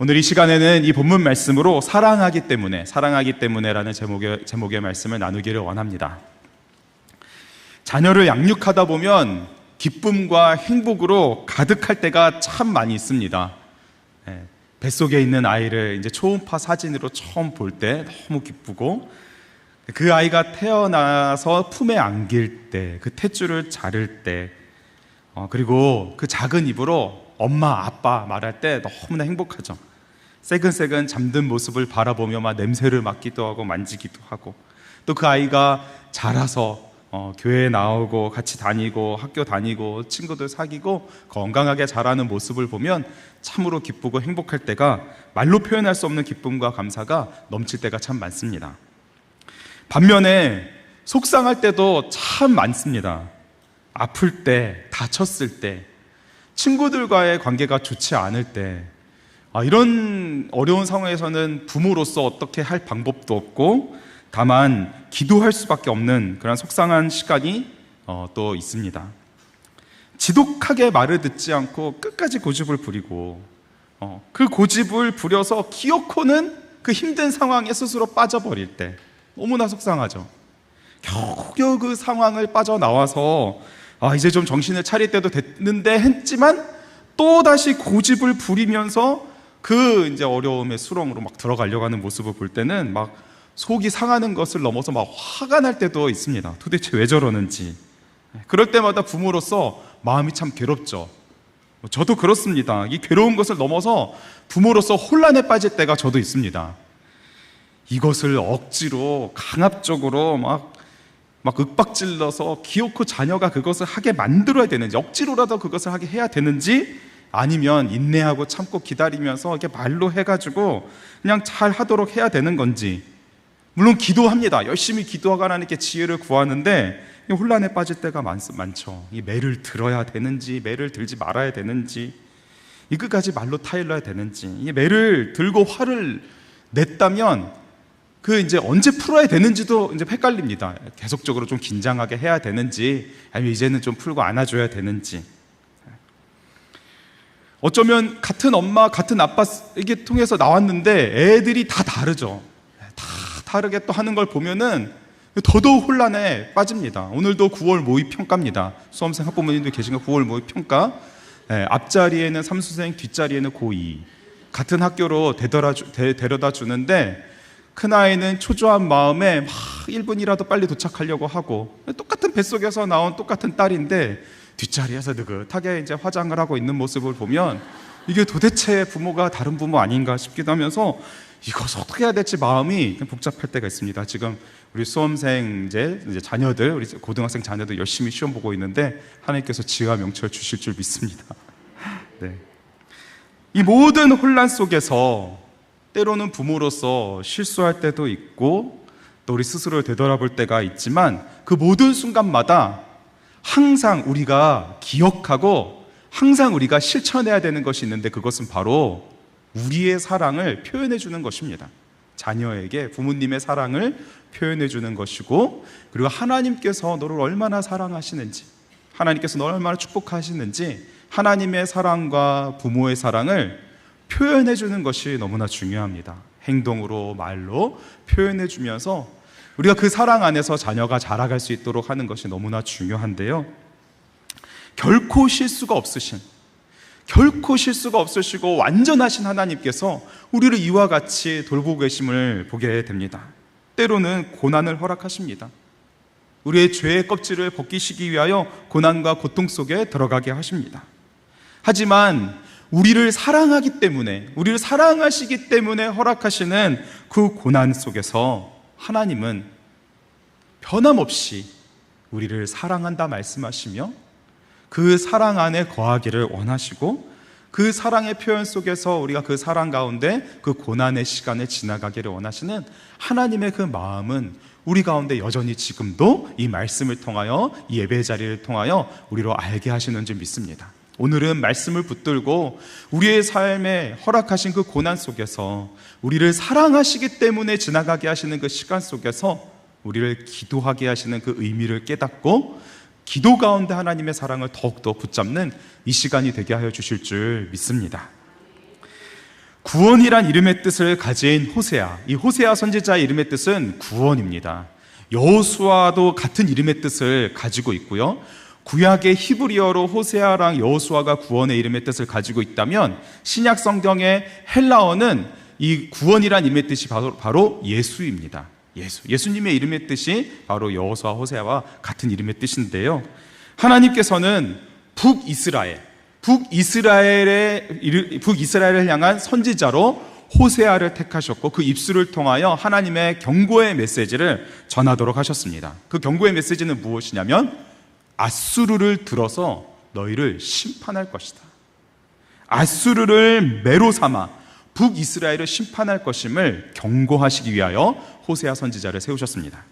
오늘 이 시간에는 이 본문 말씀으로 사랑하기 때문에라는 제목의 말씀을 나누기를 원합니다. 자녀를 양육하다 보면 기쁨과 행복으로 가득할 때가 참 많이 있습니다. 뱃속에 있는 아이를 이제 초음파 사진으로 처음 볼 때 너무 기쁘고, 그 아이가 태어나서 품에 안길 때, 그 탯줄을 자를 때, 그리고 그 작은 입으로 엄마, 아빠 말할 때 너무나 행복하죠. 새근새근 잠든 모습을 바라보며 막 냄새를 맡기도 하고 만지기도 하고, 또 그 아이가 자라서 교회에 나오고 같이 다니고 학교 다니고 친구들 사귀고 건강하게 자라는 모습을 보면 참으로 기쁘고 행복할 때가, 말로 표현할 수 없는 기쁨과 감사가 넘칠 때가 참 많습니다. 반면에 속상할 때도 참 많습니다. 아플 때, 다쳤을 때, 친구들과의 관계가 좋지 않을 때, 이런 어려운 상황에서는 부모로서 어떻게 할 방법도 없고 다만 기도할 수밖에 없는 그런 속상한 시간이 또 있습니다. 지독하게 말을 듣지 않고 끝까지 고집을 부리고, 그 고집을 부려서 기어코는 그 힘든 상황에 스스로 빠져버릴 때 너무나 속상하죠. 겨우겨우 그 상황을 빠져나와서 이제 좀 정신을 차릴 때도 됐는데 했지만 또다시 고집을 부리면서 그 이제 어려움의 수렁으로 막 들어가려고 하는 모습을 볼 때는 막 속이 상하는 것을 넘어서 막 화가 날 때도 있습니다. 도대체 왜 저러는지. 그럴 때마다 부모로서 마음이 참 괴롭죠. 저도 그렇습니다. 이 괴로운 것을 넘어서 부모로서 혼란에 빠질 때가 저도 있습니다. 이것을 억지로 강압적으로 막 윽박질러서 기어코 자녀가 그것을 하게 만들어야 되는지, 억지로라도 그것을 하게 해야 되는지, 아니면 인내하고 참고 기다리면서 이렇게 말로 해가지고 그냥 잘 하도록 해야 되는 건지. 물론 기도합니다. 열심히 기도하고 하나님께 지혜를 구하는데 혼란에 빠질 때가 많죠. 이 매를 들어야 되는지, 매를 들지 말아야 되는지, 이 끝까지 말로 타일러야 되는지, 이 매를 들고 화를 냈다면 그 이제 언제 풀어야 되는지도 이제 헷갈립니다. 계속적으로 좀 긴장하게 해야 되는지, 아니면 이제는 좀 풀고 안아줘야 되는지. 어쩌면 같은 엄마, 같은 아빠에게 통해서 나왔는데 애들이 다 다르죠. 다 다르게 또 하는 걸 보면은 더더욱 혼란에 빠집니다. 오늘도 9월 모의 평가입니다. 수험생 학부모님도 계신가? 9월 모의 평가. 앞자리에는 삼수생, 뒷자리에는 고2. 같은 학교로 데려다 주는데 큰아이는 초조한 마음에 막 1분이라도 빨리 도착하려고 하고, 똑같은 뱃속에서 나온 똑같은 딸인데 뒷자리에서 느긋하게 이제 화장을 하고 있는 모습을 보면 이게 도대체 부모가 다른 부모 아닌가 싶기도 하면서 이것을 어떻게 해야 될지 마음이 복잡할 때가 있습니다. 지금 우리 수험생 이제 자녀들, 우리 고등학생 자녀들 열심히 시험 보고 있는데 하나님께서 지혜와 명철 주실 줄 믿습니다. 네. 이 모든 혼란 속에서 때로는 부모로서 실수할 때도 있고 또 우리 스스로를 되돌아볼 때가 있지만, 그 모든 순간마다 항상 우리가 기억하고 항상 우리가 실천해야 되는 것이 있는데, 그것은 바로 우리의 사랑을 표현해 주는 것입니다. 자녀에게 부모님의 사랑을 표현해 주는 것이고, 그리고 하나님께서 너를 얼마나 사랑하시는지, 하나님께서 너를 얼마나 축복하시는지 하나님의 사랑과 부모의 사랑을 표현해 주는 것이 너무나 중요합니다. 행동으로, 말로 표현해 주면서 우리가 그 사랑 안에서 자녀가 자라갈 수 있도록 하는 것이 너무나 중요한데요, 결코 실수가 없으시고 완전하신 하나님께서 우리를 이와 같이 돌보고 계심을 보게 됩니다. 때로는 고난을 허락하십니다. 우리의 죄의 껍질을 벗기시기 위하여 고난과 고통 속에 들어가게 하십니다. 하지만 우리를 사랑하기 때문에, 우리를 사랑하시기 때문에 허락하시는 그 고난 속에서 하나님은 변함없이 우리를 사랑한다 말씀하시며 그 사랑 안에 거하기를 원하시고, 그 사랑의 표현 속에서 우리가 그 사랑 가운데 그 고난의 시간을 지나가기를 원하시는 하나님의 그 마음은 우리 가운데 여전히 지금도 이 말씀을 통하여, 이 예배 자리를 통하여 우리로 알게 하시는 줄 믿습니다. 오늘은 말씀을 붙들고 우리의 삶에 허락하신 그 고난 속에서 우리를 사랑하시기 때문에 지나가게 하시는 그 시간 속에서 우리를 기도하게 하시는 그 의미를 깨닫고 기도 가운데 하나님의 사랑을 더욱더 붙잡는 이 시간이 되게 하여 주실 줄 믿습니다. 구원이란 이름의 뜻을 가진 호세아, 이 호세아 선지자의 이름의 뜻은 구원입니다. 여호수아도 같은 이름의 뜻을 가지고 있고요. 구약의 히브리어로 호세아랑 여호수아가 구원의 이름의 뜻을 가지고 있다면 신약 성경의 헬라어는 이 구원이란 이름의 뜻이 바로 예수입니다. 예수님의 이름의 뜻이 바로 여호수아, 호세아와 같은 이름의 뜻인데요. 하나님께서는 북이스라엘을 향한 선지자로 호세아를 택하셨고 그 입술을 통하여 하나님의 경고의 메시지를 전하도록 하셨습니다. 그 경고의 메시지는 무엇이냐면 아수르를 들어서 너희를 심판할 것이다. 아수르를 매로 삼아 북이스라엘을 심판할 것임을 경고하시기 위하여 호세아 선지자를 세우셨습니다.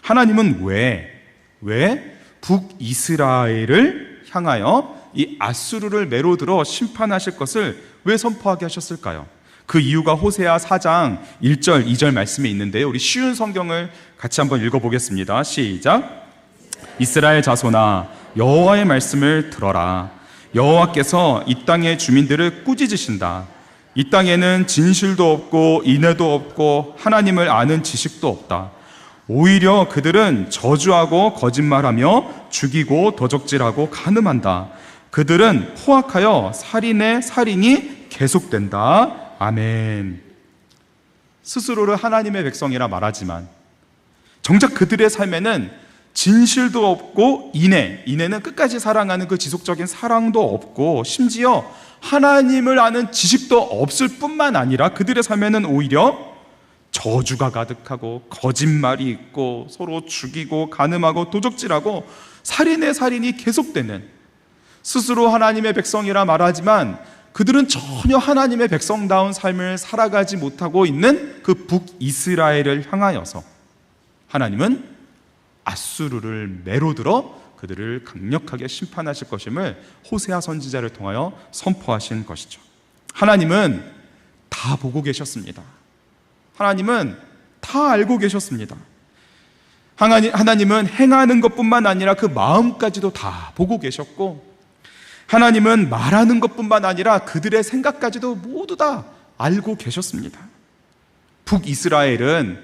하나님은 왜 북이스라엘을 향하여 이 아수르를 매로 들어 심판하실 것을 왜 선포하게 하셨을까요? 그 이유가 호세아 4장 1절 2절 말씀에 있는데요. 우리 쉬운 성경을 같이 한번 읽어보겠습니다. 시작. 이스라엘 자손아, 여호와의 말씀을 들어라. 여호와께서 이 땅의 주민들을 꾸짖으신다. 이 땅에는 진실도 없고 인애도 없고 하나님을 아는 지식도 없다. 오히려 그들은 저주하고 거짓말하며 죽이고 도적질하고 간음한다. 그들은 포악하여 살인의 살인이 계속된다. 아멘. 스스로를 하나님의 백성이라 말하지만 정작 그들의 삶에는 진실도 없고 인애는 끝까지 사랑하는 그 지속적인 사랑도 없고 심지어 하나님을 아는 지식도 없을 뿐만 아니라 그들의 삶에는 오히려 저주가 가득하고 거짓말이 있고 서로 죽이고 간음하고 도적질하고 살인의 살인이 계속되는, 스스로 하나님의 백성이라 말하지만 그들은 전혀 하나님의 백성다운 삶을 살아가지 못하고 있는 그 북이스라엘을 향하여서 하나님은 아수르를 매로 들어 그들을 강력하게 심판하실 것임을 호세아 선지자를 통하여 선포하신 것이죠. 하나님은 다 보고 계셨습니다. 하나님은 다 알고 계셨습니다. 하나님은 행하는 것뿐만 아니라 그 마음까지도 다 보고 계셨고, 하나님은 말하는 것뿐만 아니라 그들의 생각까지도 모두 다 알고 계셨습니다. 북이스라엘은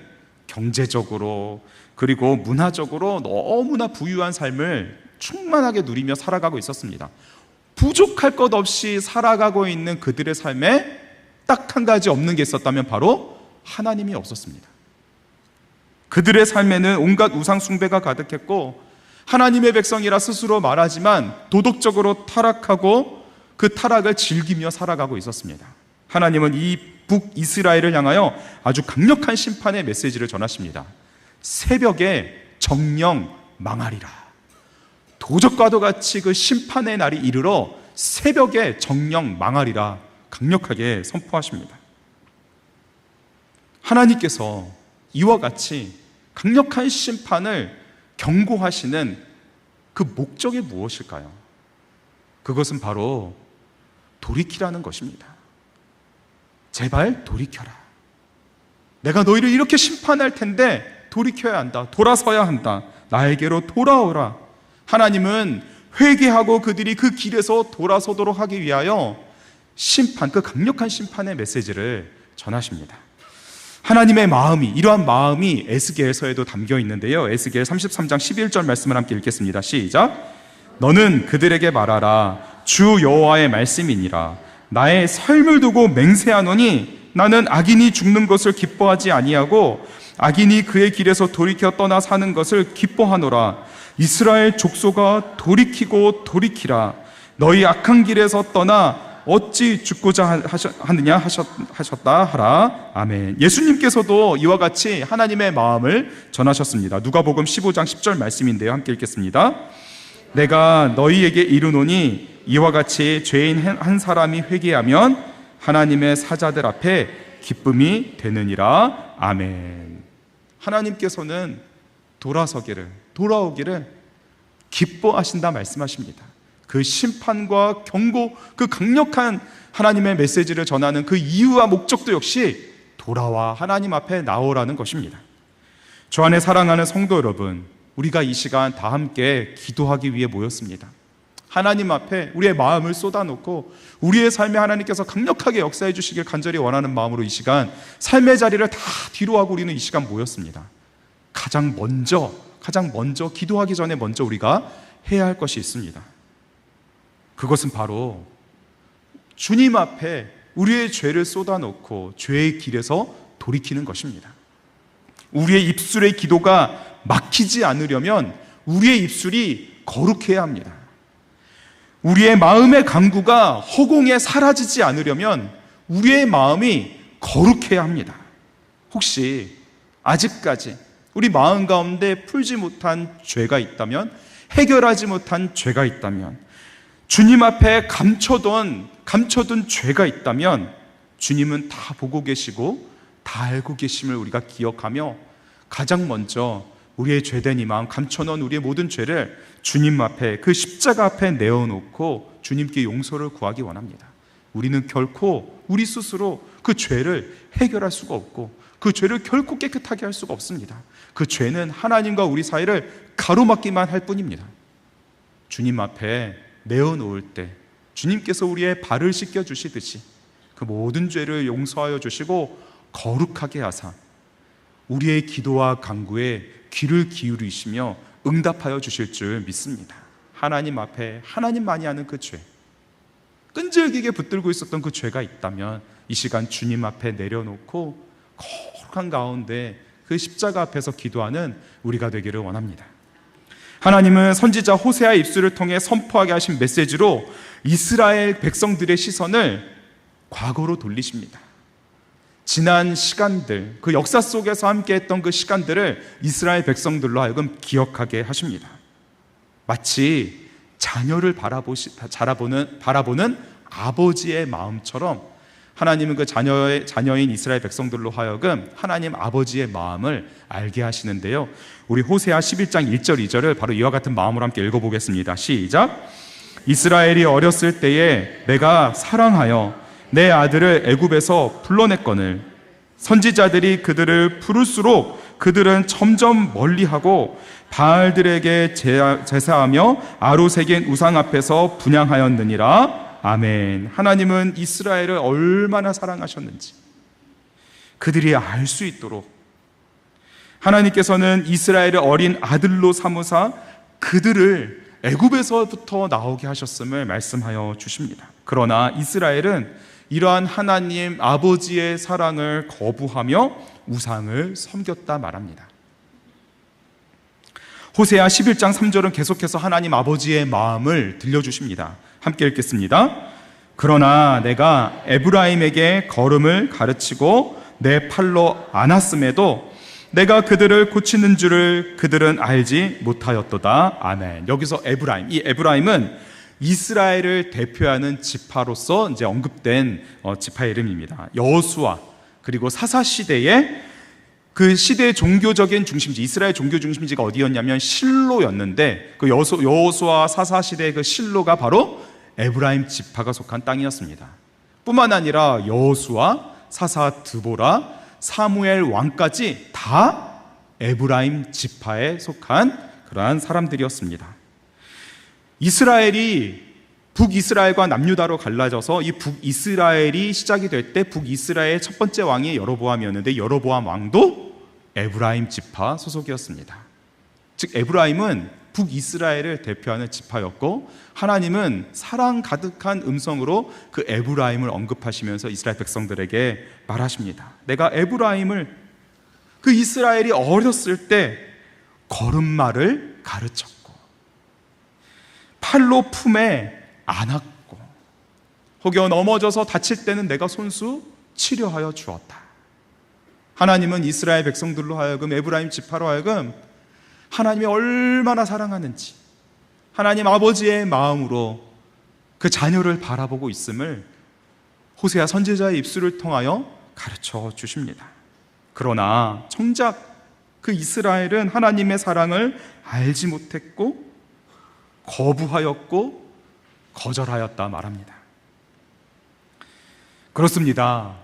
경제적으로 그리고 문화적으로 너무나 부유한 삶을 충만하게 누리며 살아가고 있었습니다. 부족할 것 없이 살아가고 있는 그들의 삶에 딱 한 가지 없는 게 있었다면 바로 하나님이 없었습니다. 그들의 삶에는 온갖 우상 숭배가 가득했고 하나님의 백성이라 스스로 말하지만 도덕적으로 타락하고 그 타락을 즐기며 살아가고 있었습니다. 하나님은 이 북이스라엘을 향하여 아주 강력한 심판의 메시지를 전하십니다. 새벽에 정령 망하리라. 도적과도 같이 그 심판의 날이 이르러 새벽에 정령 망하리라 강력하게 선포하십니다. 하나님께서 이와 같이 강력한 심판을 경고하시는 그 목적이 무엇일까요? 그것은 바로 돌이키라는 것입니다. 제발 돌이켜라. 내가 너희를 이렇게 심판할 텐데 돌이켜야 한다. 돌아서야 한다. 나에게로 돌아오라. 하나님은 회개하고 그들이 그 길에서 돌아서도록 하기 위하여 심판, 그 강력한 심판의 메시지를 전하십니다. 하나님의 마음이, 이러한 마음이 에스겔서에도 담겨 있는데요. 에스겔 33장 11절 말씀을 함께 읽겠습니다. 시작. 너는 그들에게 말하라. 주 여호와의 말씀이니라. 나의 삶을 두고 맹세하노니 나는 악인이 죽는 것을 기뻐하지 아니하고 악인이 그의 길에서 돌이켜 떠나 사는 것을 기뻐하노라. 이스라엘 족속아 돌이키고 돌이키라. 너희 악한 길에서 떠나 어찌 죽고자 하느냐 하셨다 하라. 아멘. 예수님께서도 이와 같이 하나님의 마음을 전하셨습니다. 누가복음 15장 10절 말씀인데요. 함께 읽겠습니다. 내가 너희에게 이르노니 이와 같이 죄인 한 사람이 회개하면 하나님의 사자들 앞에 기쁨이 되느니라. 아멘. 하나님께서는 돌아오기를 기뻐하신다 말씀하십니다. 그 심판과 경고, 그 강력한 하나님의 메시지를 전하는 그 이유와 목적도 역시 돌아와 하나님 앞에 나오라는 것입니다. 주 안에 사랑하는 성도 여러분, 우리가 이 시간 다 함께 기도하기 위해 모였습니다. 하나님 앞에 우리의 마음을 쏟아놓고 우리의 삶에 하나님께서 강력하게 역사해 주시길 간절히 원하는 마음으로 이 시간 삶의 자리를 다 뒤로 하고 우리는 이 시간 모였습니다. 가장 먼저 기도하기 전에 먼저 우리가 해야 할 것이 있습니다. 그것은 바로 주님 앞에 우리의 죄를 쏟아놓고 죄의 길에서 돌이키는 것입니다. 우리의 입술의 기도가 막히지 않으려면 우리의 입술이 거룩해야 합니다. 우리의 마음의 강구가 허공에 사라지지 않으려면 우리의 마음이 거룩해야 합니다. 혹시 아직까지 우리 마음 가운데 풀지 못한 죄가 있다면, 해결하지 못한 죄가 있다면, 주님 앞에 감춰둔 죄가 있다면 주님은 다 보고 계시고 다 알고 계심을 우리가 기억하며 가장 먼저 우리의 죄된 이 마음, 감춰놓은 우리의 모든 죄를 주님 앞에, 그 십자가 앞에 내어놓고 주님께 용서를 구하기 원합니다. 우리는 결코 우리 스스로 그 죄를 해결할 수가 없고 그 죄를 결코 깨끗하게 할 수가 없습니다. 그 죄는 하나님과 우리 사이를 가로막기만 할 뿐입니다. 주님 앞에 내어놓을 때 주님께서 우리의 발을 씻겨주시듯이 그 모든 죄를 용서하여 주시고 거룩하게 하사 우리의 기도와 간구에 귀를 기울이시며 응답하여 주실 줄 믿습니다. 하나님 앞에 하나님만이 아는 그 죄, 끈질기게 붙들고 있었던 그 죄가 있다면 이 시간 주님 앞에 내려놓고 거룩한 가운데 그 십자가 앞에서 기도하는 우리가 되기를 원합니다. 하나님은 선지자 호세아의 입술을 통해 선포하게 하신 메시지로 이스라엘 백성들의 시선을 과거로 돌리십니다. 지난 시간들, 그 역사 속에서 함께했던 그 시간들을 이스라엘 백성들로 하여금 기억하게 하십니다. 마치 자녀를 바라보는 아버지의 마음처럼 하나님은 그 자녀인 이스라엘 백성들로 하여금 하나님 아버지의 마음을 알게 하시는데요, 우리 호세아 11장 1절 2절을 바로 이와 같은 마음으로 함께 읽어보겠습니다. 시작. 이스라엘이 어렸을 때에 내가 사랑하여 내 아들을 애굽에서 불러냈거늘 선지자들이 그들을 부를수록 그들은 점점 멀리하고 바알들에게 제사하며 아로새긴 우상 앞에서 분향하였느니라. 아멘. 하나님은 이스라엘을 얼마나 사랑하셨는지 그들이 알 수 있도록 하나님께서는 이스라엘을 어린 아들로 삼으사 그들을 애굽에서부터 나오게 하셨음을 말씀하여 주십니다. 그러나 이스라엘은 이러한 하나님 아버지의 사랑을 거부하며 우상을 섬겼다 말합니다. 호세아 11장 3절은 계속해서 하나님 아버지의 마음을 들려주십니다. 함께 읽겠습니다. 그러나 내가 에브라임에게 걸음을 가르치고 내 팔로 안았음에도 내가 그들을 고치는 줄을 그들은 알지 못하였도다. 아멘. 여기서 에브라임, 이 에브라임은 이스라엘을 대표하는 지파로서 이제 언급된 지파의 이름입니다. 여호수아 그리고 사사 시대에 그 시대의 종교적인 중심지, 이스라엘 종교 중심지가 어디였냐면 실로였는데 그 여호수아 사사 시대의 그 실로가 바로 에브라임 지파가 속한 땅이었습니다. 뿐만 아니라 여호수아, 사사 드보라, 사무엘 왕까지 다 에브라임 지파에 속한 그러한 사람들이었습니다. 이스라엘이 북이스라엘과 남유다로 갈라져서 이 북이스라엘이 시작이 될 때 북이스라엘의 첫 번째 왕이 여로보암이었는데 여로보암 왕도 에브라임 지파 소속이었습니다. 즉 에브라임은 북이스라엘을 대표하는 지파였고 하나님은 사랑 가득한 음성으로 그 에브라임을 언급하시면서 이스라엘 백성들에게 말하십니다. 내가 에브라임을 그 이스라엘이 어렸을 때 걸음마를 가르쳤고 팔로 품에 안았고 혹여 넘어져서 다칠 때는 내가 손수 치료하여 주었다. 하나님은 이스라엘 백성들로 하여금 에브라임 지파로 하여금 하나님이 얼마나 사랑하는지 하나님 아버지의 마음으로 그 자녀를 바라보고 있음을 호세아 선지자의 입술을 통하여 가르쳐 주십니다. 그러나 정작 그 이스라엘은 하나님의 사랑을 알지 못했고 거부하였고 거절하였다 말합니다. 그렇습니다.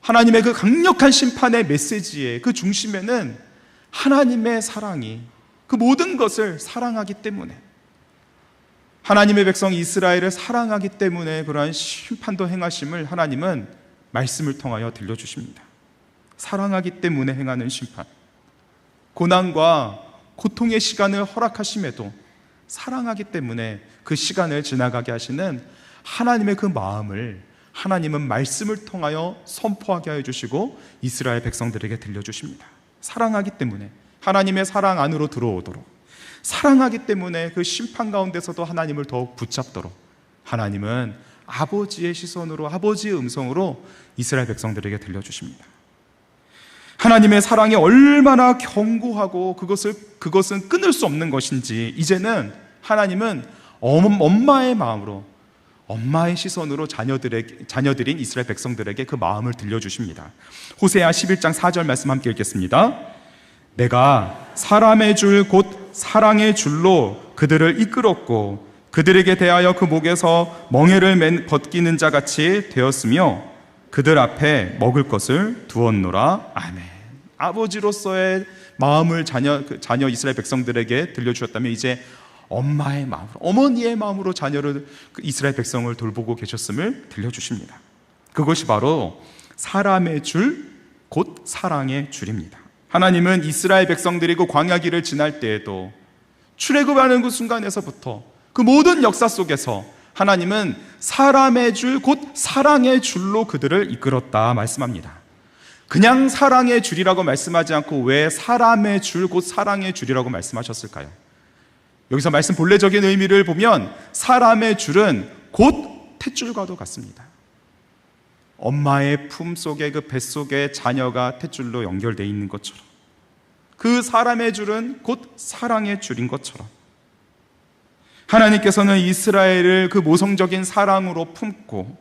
하나님의 그 강력한 심판의 메시지의 그 중심에는 하나님의 사랑이 그 모든 것을 사랑하기 때문에 하나님의 백성 이스라엘을 사랑하기 때문에 그러한 심판도 행하심을 하나님은 말씀을 통하여 들려주십니다. 사랑하기 때문에 행하는 심판, 고난과 고통의 시간을 허락하심에도 사랑하기 때문에 그 시간을 지나가게 하시는 하나님의 그 마음을 하나님은 말씀을 통하여 선포하게 해주시고 이스라엘 백성들에게 들려주십니다. 사랑하기 때문에, 하나님의 사랑 안으로 들어오도록, 사랑하기 때문에 그 심판 가운데서도 하나님을 더욱 붙잡도록 하나님은 아버지의 시선으로, 아버지의 음성으로 이스라엘 백성들에게 들려주십니다. 하나님의 사랑이 얼마나 견고하고 그것은 끊을 수 없는 것인지 이제는 하나님은 엄마의 마음으로, 엄마의 시선으로 자녀들인 이스라엘 백성들에게 그 마음을 들려주십니다. 호세아 11장 4절 말씀 함께 읽겠습니다. 내가 사람의 줄 곧 사랑의 줄로 그들을 이끌었고 그들에게 대하여 그 목에서 멍에를 벗기는 자 같이 되었으며 그들 앞에 먹을 것을 두었노라. 아멘. 아버지로서의 마음을 자녀 이스라엘 백성들에게 들려주셨다면 이제 엄마의 마음으로, 어머니의 마음으로 자녀를, 이스라엘 백성을 돌보고 계셨음을 들려주십니다. 그것이 바로 사람의 줄, 곧 사랑의 줄입니다. 하나님은 이스라엘 백성들이 그 광야길을 지날 때에도 출애굽하는 그 순간에서부터 그 모든 역사 속에서 하나님은 사람의 줄, 곧 사랑의 줄로 그들을 이끌었다 말씀합니다. 그냥 사랑의 줄이라고 말씀하지 않고 왜 사람의 줄, 곧 사랑의 줄이라고 말씀하셨을까요? 여기서 말씀 본래적인 의미를 보면 사람의 줄은 곧 탯줄과도 같습니다. 엄마의 품속에, 그 뱃속에 자녀가 탯줄로 연결되어 있는 것처럼 그 사람의 줄은 곧 사랑의 줄인 것처럼 하나님께서는 이스라엘을 그 모성적인 사랑으로 품고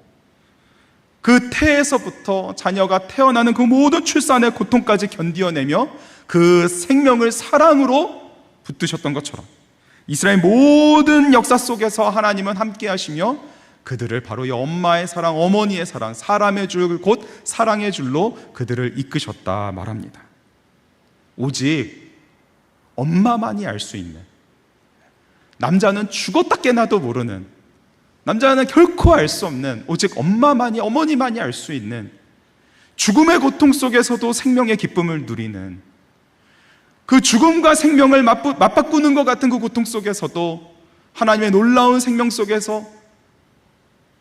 그 태에서부터 자녀가 태어나는 그 모든 출산의 고통까지 견디어내며 그 생명을 사랑으로 붙드셨던 것처럼 이스라엘 모든 역사 속에서 하나님은 함께 하시며 그들을 바로 이 엄마의 사랑, 어머니의 사랑, 사람의 줄, 곧 사랑의 줄로 그들을 이끄셨다 말합니다. 오직 엄마만이 알 수 있는, 남자는 죽었다 깨나도 모르는, 남자는 결코 알 수 없는, 오직 엄마만이, 어머니만이 알 수 있는 죽음의 고통 속에서도 생명의 기쁨을 누리는, 그 죽음과 생명을 맞바꾸는 것 같은 그 고통 속에서도 하나님의 놀라운 생명 속에서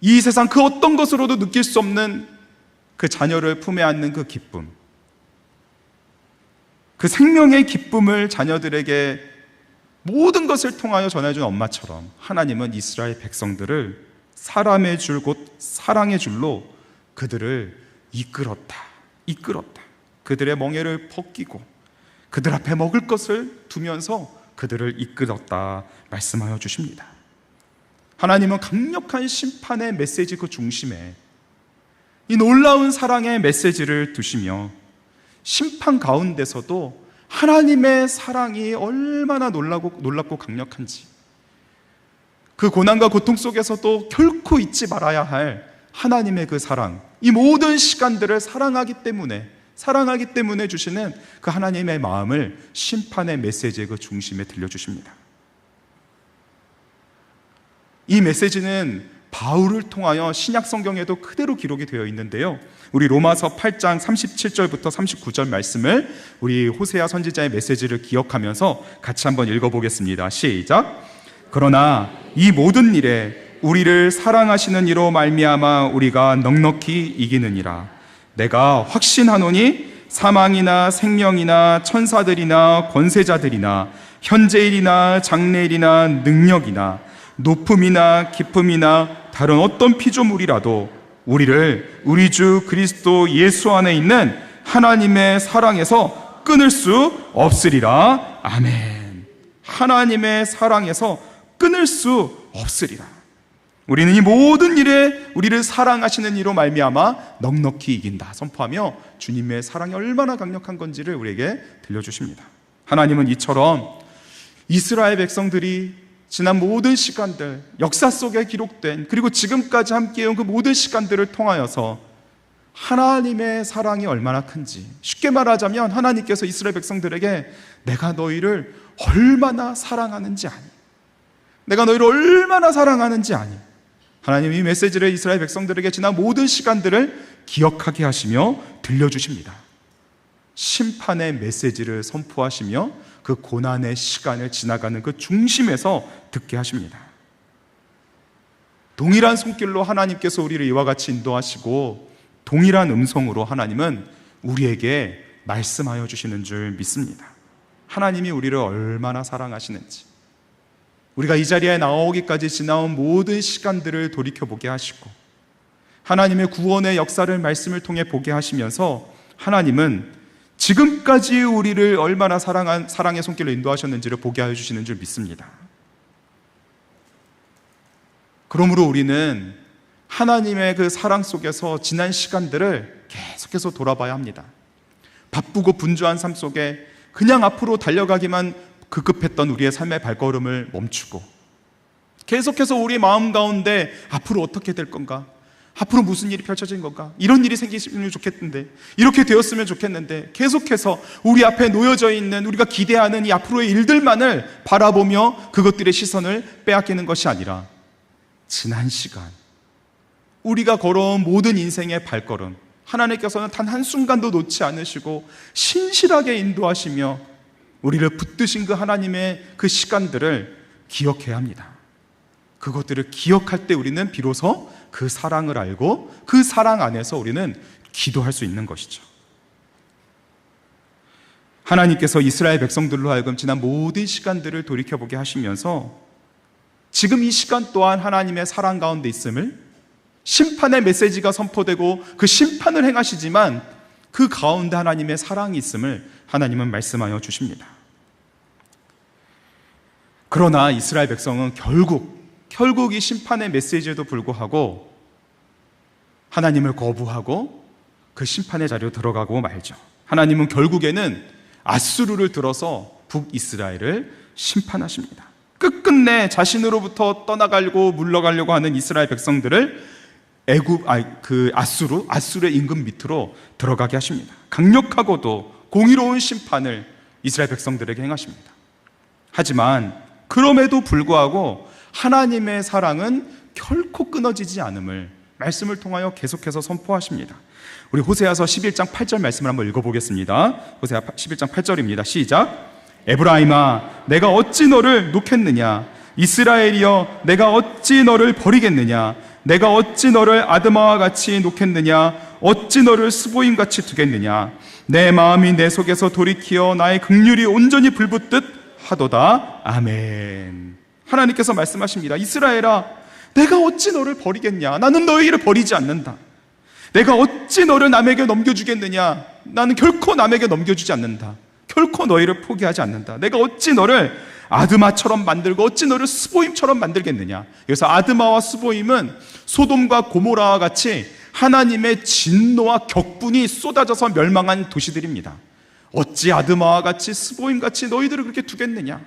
이 세상 그 어떤 것으로도 느낄 수 없는 그 자녀를 품에 안는 그 기쁨, 그 생명의 기쁨을 자녀들에게 모든 것을 통하여 전해준 엄마처럼 하나님은 이스라엘 백성들을 사람의 줄, 곧 사랑의 줄로 그들을 이끌었다. 그들의 멍에를 벗기고 그들 앞에 먹을 것을 두면서 그들을 이끌었다 말씀하여 주십니다. 하나님은 강력한 심판의 메시지 그 중심에 이 놀라운 사랑의 메시지를 두시며 심판 가운데서도 하나님의 사랑이 얼마나 놀랍고 강력한지, 그 고난과 고통 속에서도 결코 잊지 말아야 할 하나님의 그 사랑, 이 모든 시간들을 사랑하기 때문에 주시는 그 하나님의 마음을 심판의 메시지의 그 중심에 들려주십니다. 이 메시지는 바울을 통하여 신약 성경에도 그대로 기록이 되어 있는데요, 우리 로마서 8장 37절부터 39절 말씀을 우리 호세아 선지자의 메시지를 기억하면서 같이 한번 읽어보겠습니다. 시작. 그러나 이 모든 일에 우리를 사랑하시는 이로 말미암아 우리가 넉넉히 이기느니라. 내가 확신하노니 사망이나 생명이나 천사들이나 권세자들이나 현재일이나 장래일이나 능력이나 높음이나 깊음이나 다른 어떤 피조물이라도 우리를 우리 주 그리스도 예수 안에 있는 하나님의 사랑에서 끊을 수 없으리라. 아멘. 하나님의 사랑에서 끊을 수 없으리라. 우리는 이 모든 일에 우리를 사랑하시는 이로 말미암아 넉넉히 이긴다 선포하며 주님의 사랑이 얼마나 강력한 건지를 우리에게 들려주십니다. 하나님은 이처럼 이스라엘 백성들이 지난 모든 시간들, 역사 속에 기록된, 그리고 지금까지 함께해온 그 모든 시간들을 통하여서 하나님의 사랑이 얼마나 큰지, 쉽게 말하자면 하나님께서 이스라엘 백성들에게 내가 너희를 얼마나 사랑하는지 아니, 내가 너희를 얼마나 사랑하는지 아니. 하나님이 이 메시지를 이스라엘 백성들에게 지난 모든 시간들을 기억하게 하시며 들려주십니다. 심판의 메시지를 선포하시며 그 고난의 시간을 지나가는 그 중심에서 듣게 하십니다. 동일한 손길로 하나님께서 우리를 이와 같이 인도하시고 동일한 음성으로 하나님은 우리에게 말씀하여 주시는 줄 믿습니다. 하나님이 우리를 얼마나 사랑하시는지, 우리가 이 자리에 나오기까지 지나온 모든 시간들을 돌이켜보게 하시고 하나님의 구원의 역사를 말씀을 통해 보게 하시면서 하나님은 지금까지 우리를 얼마나 사랑의 손길로 인도하셨는지를 보게 하여 주시는 줄 믿습니다. 그러므로 우리는 하나님의 그 사랑 속에서 지난 시간들을 계속해서 돌아봐야 합니다. 바쁘고 분주한 삶 속에 그냥 앞으로 달려가기만 급급했던 우리의 삶의 발걸음을 멈추고 계속해서 우리 마음 가운데 앞으로 어떻게 될 건가? 앞으로 무슨 일이 펼쳐진 건가? 이런 일이 생기면 좋겠는데, 이렇게 되었으면 좋겠는데, 계속해서 우리 앞에 놓여져 있는 우리가 기대하는 이 앞으로의 일들만을 바라보며 그것들의 시선을 빼앗기는 것이 아니라 지난 시간, 우리가 걸어온 모든 인생의 발걸음, 하나님께서는 단 한순간도 놓지 않으시고 신실하게 인도하시며 우리를 붙드신 그 하나님의 그 시간들을 기억해야 합니다. 그것들을 기억할 때 우리는 비로소 그 사랑을 알고 그 사랑 안에서 우리는 기도할 수 있는 것이죠. 하나님께서 이스라엘 백성들로 하여금 지난 모든 시간들을 돌이켜보게 하시면서 지금 이 시간 또한 하나님의 사랑 가운데 있음을, 심판의 메시지가 선포되고 그 심판을 행하시지만 그 가운데 하나님의 사랑이 있음을 하나님은 말씀하여 주십니다. 그러나 이스라엘 백성은 결국 이 심판의 메시지에도 불구하고 하나님을 거부하고 그 심판의 자리로 들어가고 말죠. 하나님은 결국에는 아수르를 들어서 북이스라엘을 심판하십니다. 끝끝내 자신으로부터 떠나가려고 물러가려고 하는 이스라엘 백성들을 아수르의 임금 밑으로 들어가게 하십니다. 강력하고도 공의로운 심판을 이스라엘 백성들에게 행하십니다. 하지만 그럼에도 불구하고 하나님의 사랑은 결코 끊어지지 않음을 말씀을 통하여 계속해서 선포하십니다. 우리 호세아서 11장 8절 말씀을 한번 읽어보겠습니다. 호세아 11장 8절입니다. 시작. 에브라임아, 내가 어찌 너를 놓겠느냐? 이스라엘이여, 내가 어찌 너를 버리겠느냐? 내가 어찌 너를 아드마와 같이 놓겠느냐? 어찌 너를 스보임같이 두겠느냐? 내 마음이 내 속에서 돌이키어 나의 긍휼이 온전히 불붙듯 하도다. 아멘. 하나님께서 말씀하십니다. 이스라엘아, 내가 어찌 너를 버리겠냐? 나는 너희를 버리지 않는다. 내가 어찌 너를 남에게 넘겨주겠느냐? 나는 결코 남에게 넘겨주지 않는다. 결코 너희를 포기하지 않는다. 내가 어찌 너를 아드마처럼 만들고 어찌 너를 스보임처럼 만들겠느냐? 그래서 아드마와 스보임은 소돔과 고모라와 같이 하나님의 진노와 격분이 쏟아져서 멸망한 도시들입니다. 어찌 아드마와 같이 스보임같이 너희들을 그렇게 두겠느냐?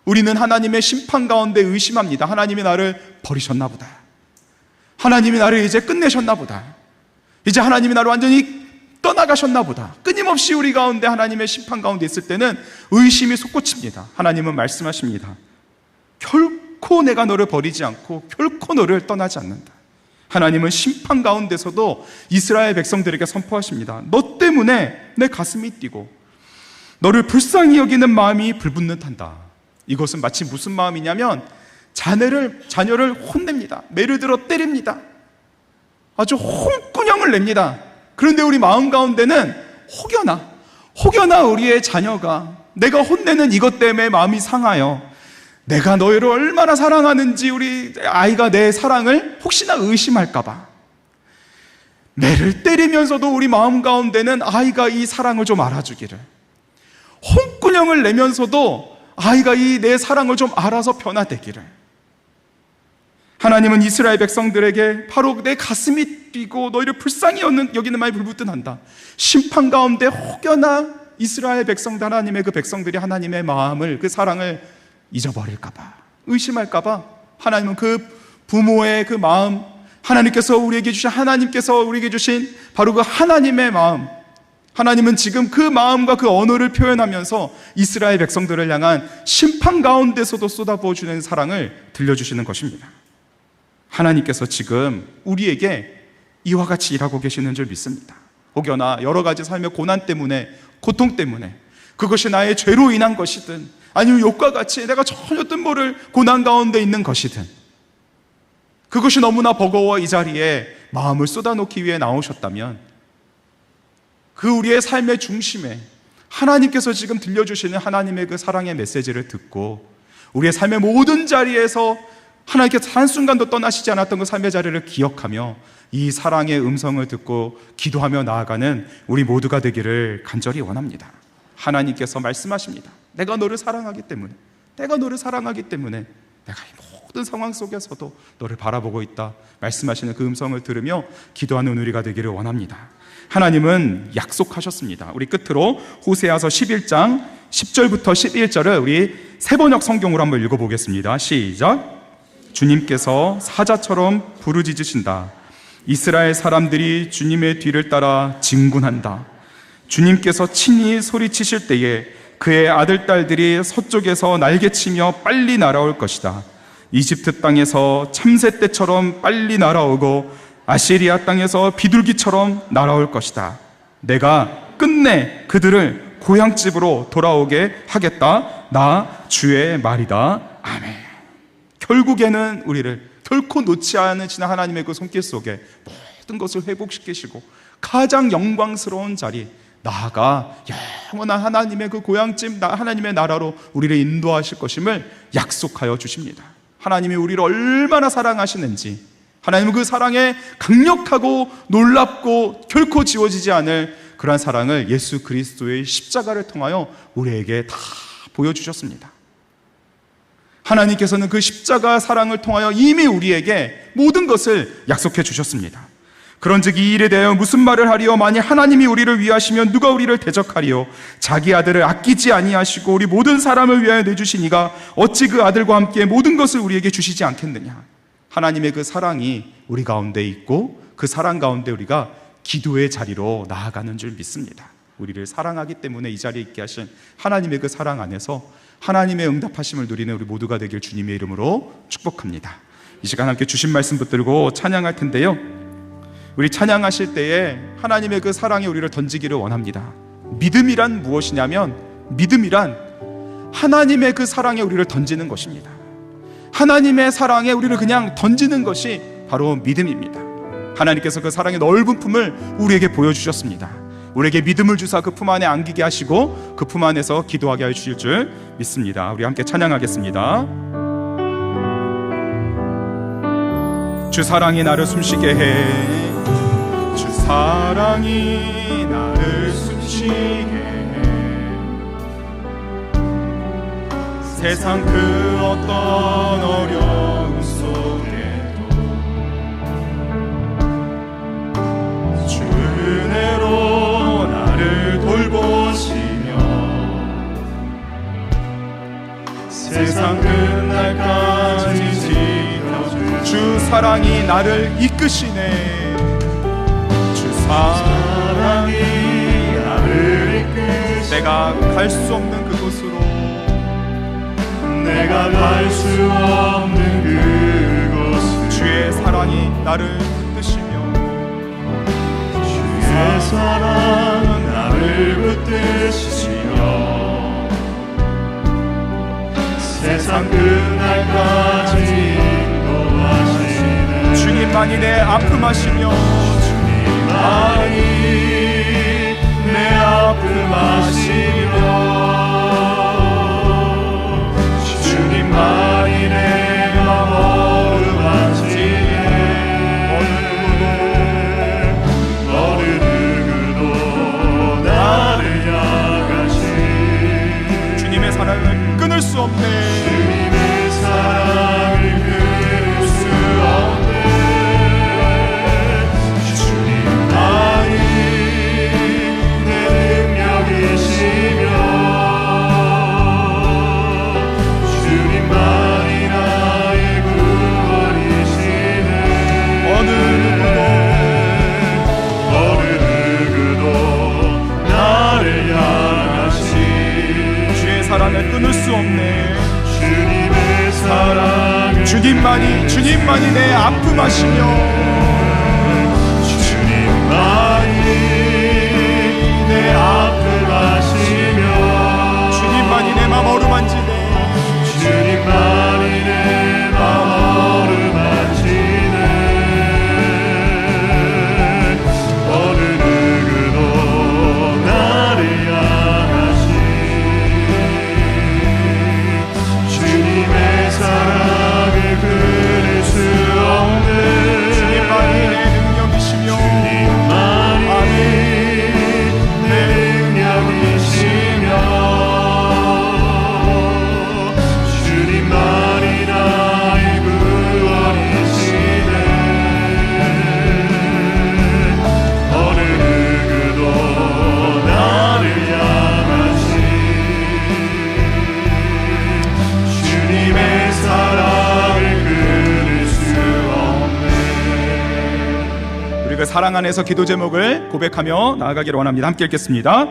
우리는 하나님의 심판 가운데 의심합니다. 하나님이 나를 버리셨나 보다. 하나님이 나를 이제 끝내셨나 보다. 이제 하나님이 나를 완전히 떠나가셨나 보다. 끊임없이 우리 가운데 하나님의 심판 가운데 있을 때는 의심이 솟구칩니다. 하나님은 말씀하십니다. 결코 내가 너를 버리지 않고 결코 너를 떠나지 않는다. 하나님은 심판 가운데서도 이스라엘 백성들에게 선포하십니다. 너 때문에 내 가슴이 뛰고 너를 불쌍히 여기는 마음이 불붙는단다. 이것은 마치 무슨 마음이냐면 자녀를 혼냅니다. 매를 들어 때립니다. 아주 홍군형을 냅니다. 그런데 우리 마음 가운데는 혹여나 우리의 자녀가 내가 혼내는 이것 때문에 마음이 상하여 내가 너희를 얼마나 사랑하는지 우리 아이가 내 사랑을 혹시나 의심할까봐 매를 때리면서도 우리 마음 가운데는 아이가 이 사랑을 좀 알아주기를, 홍군형을 내면서도 아이가 이 내 사랑을 좀 알아서 변화되기를. 하나님은 이스라엘 백성들에게 바로 내 가슴이 뛰고 너희를 불쌍히 여기는 마음이 불붙는한다. 심판 가운데 혹여나 이스라엘 백성들, 하나님의 그 백성들이 하나님의 마음을, 그 사랑을 잊어버릴까봐, 의심할까봐 하나님은 그 부모의 그 마음, 하나님께서 우리에게 주신 바로 그 하나님의 마음, 하나님은 지금 그 마음과 그 언어를 표현하면서 이스라엘 백성들을 향한 심판 가운데서도 쏟아부어주는 사랑을 들려주시는 것입니다. 하나님께서 지금 우리에게 이와 같이 일하고 계시는 줄 믿습니다. 혹여나 여러 가지 삶의 고난 때문에, 고통 때문에, 그것이 나의 죄로 인한 것이든 아니면 욕과 같이 내가 전혀 뜻모를 고난 가운데 있는 것이든, 그것이 너무나 버거워 이 자리에 마음을 쏟아놓기 위해 나오셨다면, 그 우리의 삶의 중심에 하나님께서 지금 들려주시는 하나님의 그 사랑의 메시지를 듣고 우리의 삶의 모든 자리에서 하나님께서 한순간도 떠나시지 않았던 그 삶의 자리를 기억하며 이 사랑의 음성을 듣고 기도하며 나아가는 우리 모두가 되기를 간절히 원합니다. 하나님께서 말씀하십니다. 내가 너를 사랑하기 때문에, 내가 너를 사랑하기 때문에 내가 이 모든 상황 속에서도 너를 바라보고 있다 말씀하시는 그 음성을 들으며 기도하는 우리가 되기를 원합니다. 하나님은 약속하셨습니다. 우리 끝으로 호세아서 11장 10절부터 11절을 우리 세번역 성경으로 한번 읽어보겠습니다. 시작. 주님께서 사자처럼 부르짖으신다. 이스라엘 사람들이 주님의 뒤를 따라 진군한다. 주님께서 친히 소리치실 때에 그의 아들, 딸들이 서쪽에서 날개치며 빨리 날아올 것이다. 이집트 땅에서 참새 떼처럼 빨리 날아오고 아시리아 땅에서 비둘기처럼 날아올 것이다. 내가 끝내 그들을 고향집으로 돌아오게 하겠다. 나 주의 말이다. 아멘. 결국에는 우리를 결코 놓지 않으시는 하나님의 그 손길 속에 모든 것을 회복시키시고 가장 영광스러운 자리, 나아가 영원한 하나님의 그 고향집, 하나님의 나라로 우리를 인도하실 것임을 약속하여 주십니다. 하나님이 우리를 얼마나 사랑하시는지, 하나님은 그 사랑에 강력하고 놀랍고 결코 지워지지 않을 그러한 사랑을 예수 그리스도의 십자가를 통하여 우리에게 다 보여주셨습니다. 하나님께서는 그 십자가 사랑을 통하여 이미 우리에게 모든 것을 약속해 주셨습니다. 그런즉 이 일에 대하여 무슨 말을 하리요? 만일 하나님이 우리를 위하시면 누가 우리를 대적하리요? 자기 아들을 아끼지 아니하시고 우리 모든 사람을 위하여 내주신 이가 어찌 그 아들과 함께 모든 것을 우리에게 주시지 않겠느냐? 하나님의 그 사랑이 우리 가운데 있고 그 사랑 가운데 우리가 기도의 자리로 나아가는 줄 믿습니다. 우리를 사랑하기 때문에 이 자리에 있게 하신 하나님의 그 사랑 안에서 하나님의 응답하심을 누리는 우리 모두가 되길 주님의 이름으로 축복합니다. 이 시간 함께 주신 말씀 붙들고 찬양할 텐데요, 우리 찬양하실 때에 하나님의 그 사랑에 우리를 던지기를 원합니다. 믿음이란 무엇이냐면, 믿음이란 하나님의 그 사랑에 우리를 던지는 것입니다. 하나님의 사랑에 우리를 그냥 던지는 것이 바로 믿음입니다. 하나님께서 그 사랑의 넓은 품을 우리에게 보여주셨습니다. 우리에게 믿음을 주사 그 품 안에 안기게 하시고 그 품 안에서 기도하게 해 주실 줄 믿습니다. 우리 함께 찬양하겠습니다. 주 사랑이 나를 숨쉬게 해, 주 사랑이 나를 숨쉬게 해. 세상 그 어떤 어려움 속에도 주 은혜로 나를 돌보시며 세상 끝날까지 지켜줄 주 사랑이 나를 이끄시네. 주 사랑이 나를 이끄시네. 내가 갈 수 없는 그곳으로, 내가 갈 수 없는 그곳으로 주의 사랑이 나를 붙드시며 주의 사랑 나를 붙드시며 세상 끝날까지 인도하시네. 주님만이 내 아픔 아시며 주님만이 내 아픔 아시며 주님만이 내 맘 어루만지네. 어느 누구도 나를 향하신 주님의 사랑을 끊을 수 없네. 주님의 사랑을 끊을 수 없네. 주님만이 내 능력이시며 주님만이라 주님만이 내 아픔하시며, 주님만이 내 아픔하시며, 주님만이 내 맘 어루만지네. 주님만이 내 맘 어루만지네. 어느 누구도 나를 향하시 주님의 사랑을 그릴 수 없는 주님만이 내 능력이시며, 주님만이 내 능력이시며, 주님만이 나의 구원이시네. 어느 누구도 나를 향하시 주님의 사랑을 그릴 수 없네. 우리 그 사랑 안에서 기도 제목을 고백하며 나아가기를 원합니다. 함께 읽겠습니다.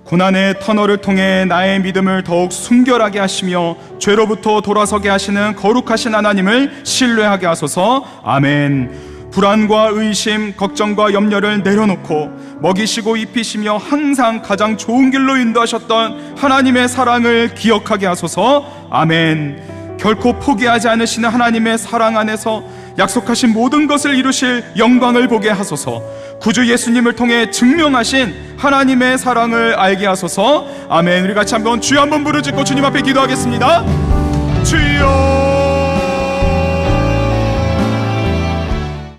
고난의 터널을 통해 나의 믿음을 더욱 순결하게 하시며 죄로부터 돌아서게 하시는 거룩하신 하나님을 신뢰하게 하소서. 아멘. 불안과 의심, 걱정과 염려를 내려놓고 먹이시고 입히시며 항상 가장 좋은 길로 인도하셨던 하나님의 사랑을 기억하게 하소서. 아멘. 결코 포기하지 않으시는 하나님의 사랑 안에서 약속하신 모든 것을 이루실 영광을 보게 하소서. 구주 예수님을 통해 증명하신 하나님의 사랑을 알게 하소서. 아멘. 우리 같이 한번 주여 한번 부르짖고 주님 앞에 기도하겠습니다. 주여.